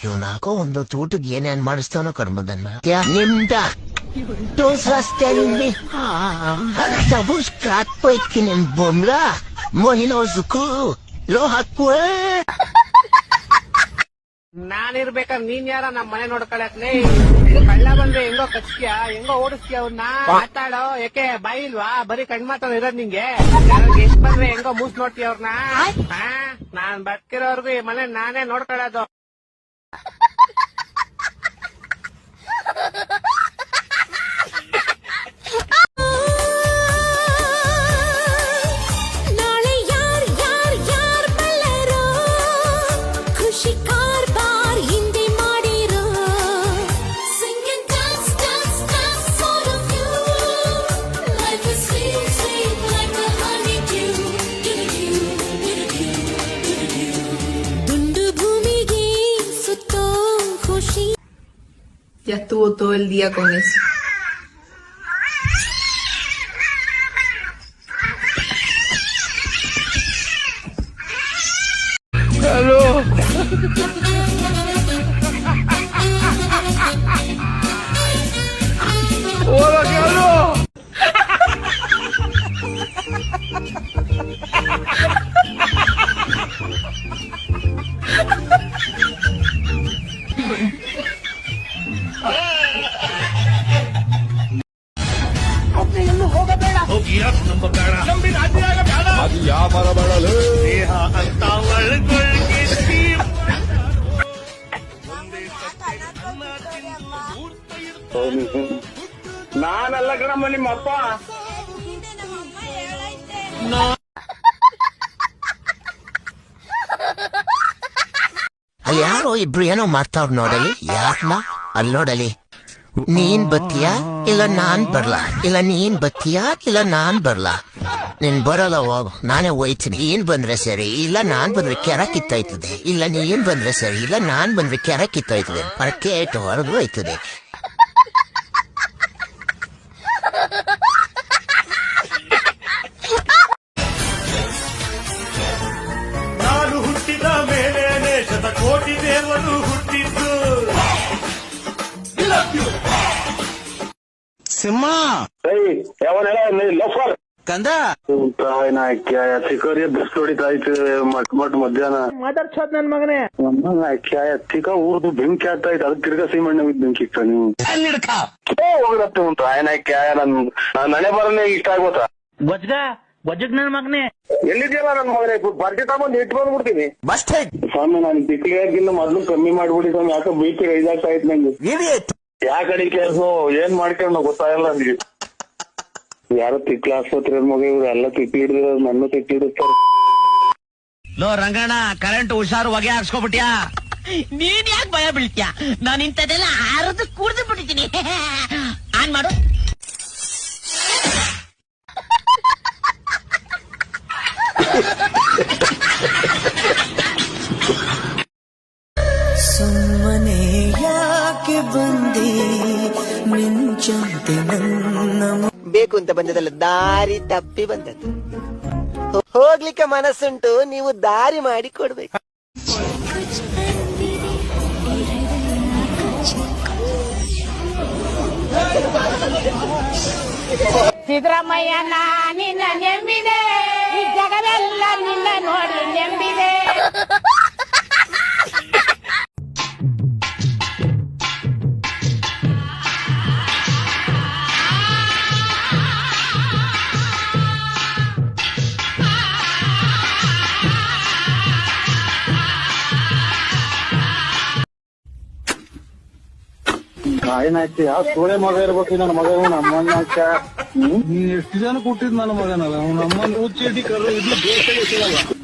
ಇವನಾಕೋ ಒಂದು ಊಟಕ್ಕೆ ಏನೇನ್ ಮಾಡಿಸ್ತಾನೋ ಕರ್ಮದನ್ನ ನಿಮ್ದ ರಸ್ತೆಯಲ್ಲಿ सबूस काट पैकी ನಿಮ್ ಬೊಮ್ರಾ ಮೊಹಿನೋಸುಕು ಲೋ ಹಾಕುವೆ ನಾನಿರ್ಬೇಕಾದ್ರೆ ನೀನ್ ಯಾರ ನಮ್ ಮನೆ ನೋಡ್ಕೊಳಕ್ಲೇ ಕಳ್ಳ ಬಂದ್ರೆ ಹೆಂಗೋ ಕಚ್ತೀಯ ಹೆಂಗೋ ಓಡಿಸ್ತೀಯ ಅವ್ನ ಮಾತಾಡೋ ಯಾಕೆ ಬಾಯಿ ಇಲ್ವಾ ಬರೀ ಕಣ್ಮಾತಾಡ ಇರೋದ್ ನಿಂಗೆ ಎಷ್ಟ್ ಬಂದ್ರೆ ಹೆಂಗೋ ಮೂಸ್ ನೋಡ್ತೀಯ ಅವ್ರನ್ನ ನಾನ್ ಬದುಕಿರೋರ್ಗು ಈ ಮನೆ ನಾನೇ ನೋಡ್ಕೊಳ್ಳೋದು Ya estuvo todo el día con eso. Hello. Hola, Carlos. ನಂಬಿ ರಾಜ್ಯಾಗ ಬೇಡ ಅದು ವ್ಯಾಪಾರ ಬೇಡಲು ದೇಹ ಅಂತ ನಾನಲ್ಲ ಕಣಮ್ಮ ನಿಮ್ಮಪ್ಪ ಅಲ್ಲಿ ಯಾರೋ ಇಬ್ರು ಏನೋ ಮಾತಾಡ್ ನೋಡಲಿ ಯಾಕನ ಅಲ್ಲಿ ನೋಡಲಿ ನೀನ್ ಬತ್ತೀಯಾ ಇಲ್ಲ ನಾನ್ ಬರ್ಲಾ ಇಲ್ಲ ನೀನ್ ಬತ್ತೀಯಾ ಇಲ್ಲ ನಾನ್ ಬರ್ಲಾ ನೀನ್ ಬರಲ್ಲ ಹೋಗು ನಾನೇ ಹೋಯ್ತೀನಿ ನೀನ್ ಬಂದ್ರೆ ಸರಿ ಇಲ್ಲ ನಾನ್ ಬಂದ್ರೆ ಕೆರ ಕಿತ್ತೋಯ್ತದೆ ಇಲ್ಲ ನೀನ್ ಬಂದ್ರೆ ಸರಿ ಇಲ್ಲ ನಾನ್ ಬಂದ್ರೆ ಕೆರ ಕಿತ್ತೋಯ್ತದೆ ಪರಕೆ ಇಟ್ಟು ಹೊರದು ಹೋಯ್ತದೆ ನಾನು ಹುಟ್ಟಿದ ಮೇಲೇನೆ ಶತಕೋಟಿ ದೇವರು ಹುಟ್ಟಿದ್ದು ಸಿಂಹ ಲಫರ್ ಕಂದ ಚಿಕೋರಿ ಬಿಸ್ಲು ಹೊಡಿತಾ ಇತ್ತು ಮಟ್ ಮಧ್ಯಾಹ್ನ ಮಾತಾಡ್ಸೋದ್ ನನ್ ಮಗನೇ ಚಿಕ್ಕ ಊರ್ದು ಬೆಂಕಿ ಆಗ್ತಾ ಇತ್ತು ಅದಕ್ಕೆ ತಿರ್ಗಾ ಸೀಮಣ್ಣ ಬೆಂಕಿ ಇಕ್ಕ ನೀವು ಹೋಗಿರತ್ತೆ ಉಂಟು ಆಯ್ನಾಕ್ಯ ನನ್ ನನೆ ಬರನೇ ಇಷ್ಟ ಆಗೋತಾ ವಜಗ್ ನನ್ ಮಗನೇ ಎಲ್ಲಿದ್ಯಲ್ಲ ನನ್ ಮಗನೇ ಬರ್ತಿ ತಗೊಂಡ್ ಇಟ್ಟು ಬಂದ್ಬಿಡ್ತೀನಿ ಮಸ್ಟ್ ಸ್ವಾಮಿ ನಾನು ತಿಕ್ಲಿಯಾಗಿಲ್ಲ ಮೊದ್ಲು ಕಮ್ಮಿ ಮಾಡ್ಬಿಡಿ ಸ್ವಾಮಿ ಯಾಕೆ ಬೀಚ್ ಇದಾಗ್ತಾ ಇತ್ತು ನಂಗೆ ಯಾ ಕಡೆ ಕೆಲಸ ಏನ್ ಮಾಡ್ಕೊಂಡು ಗೊತ್ತಾಗಲ್ಲ ನನಗೆ ಯಾರೋ ತಿಕ್ಲ ಆಸ್ಪತ್ರೆ ಮಗ ಇವ್ರು ಎಲ್ಲ ತಿಕ್ಲಿ ಹಿಡಿದಿರೋ ನನ್ನ ತಿಕ್ಲಿ ಹಿಡಿಸ್ತಾರೆ ಲೋ ರಂಗಣ್ಣ ಕರೆಂಟ್ ಹುಷಾರು ಹೊಗೆ ಹಾಕ್ಸ್ಕೊಬಿಟ್ಯಾ ನೀನ್ ಯಾಕೆ ಭಯ ಬೀಳ್ತೀಯ ನಾನು ಇಂಥದ್ದೆಲ್ಲ ಆರದು ಕುಡ್ದು ಬಿಟ್ಟಿದ್ದೀನಿ ಆನ್ ಮಾಡು ಸುಮ್ಮನೆ ಯಾಕೆ ಬಂದಿ ಮಿಂಚಂತೆ ನನ್ನ ಬೇಕು ಅಂತ ಬಂದದಲ್ಲ ದಾರಿ ತಪ್ಪಿ ಬಂದದ್ದು ಹೋಗ್ಲಿಕ್ಕೆ ಮನಸ್ಸುಂಟು ನೀವು ದಾರಿ ಮಾಡಿ ಕೊಡ್ಬೇಕು ಸಿದ್ದರಾಮಯ್ಯನ ನಿನ್ನ ನೆಂಬಿದೆ ಈ ಜಗವೆಲ್ಲ ನಿನ್ನ ನೋಡಿ ನೆಂಬಿದೆ ಆಯ್ನಾಯ್ತು ಯಾವ ಸೋಳೆ ಮಗ ಇರ್ಬೇಕು ನನ್ನ ಮಗ ನಮ್ಮನ್ನ ನೀನ್ ಎಷ್ಟು ಜನ ಕೊಟ್ಟಿದ್ ನನ್ನ ಮಗನಲ್ಲ ನಮ್ಮನ್ನ ಹುಚ್ಚಿಡಿ ಕರ್ರ ಇದು ದೇಶ